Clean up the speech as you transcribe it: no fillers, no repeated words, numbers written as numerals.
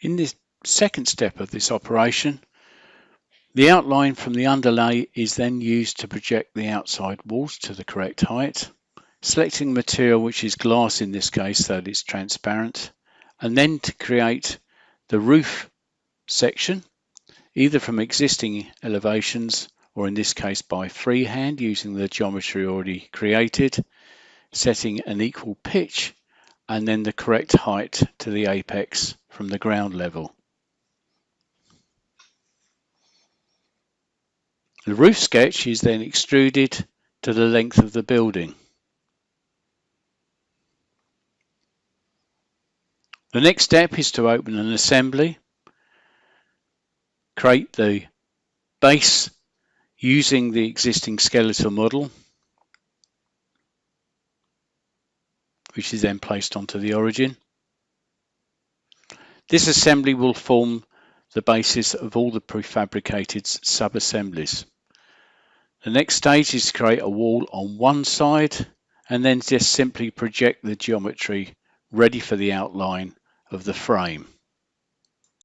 In this second step of this operation, the outline from the underlay is then used to project the outside walls to the correct height, selecting material which is glass in this case so that it's transparent, and then to create the roof section either from existing elevations or in this case by freehand using the geometry already created, setting an equal pitch and then the correct height to the apex from the ground level. The roof sketch is then extruded to the length of the building. The next step is to open an assembly, create the base using the existing skeletal model, which is then placed onto the origin. This assembly will form the basis of all the prefabricated sub-assemblies. The next stage is to create a wall on one side and then just simply project the geometry ready for the outline of the frame.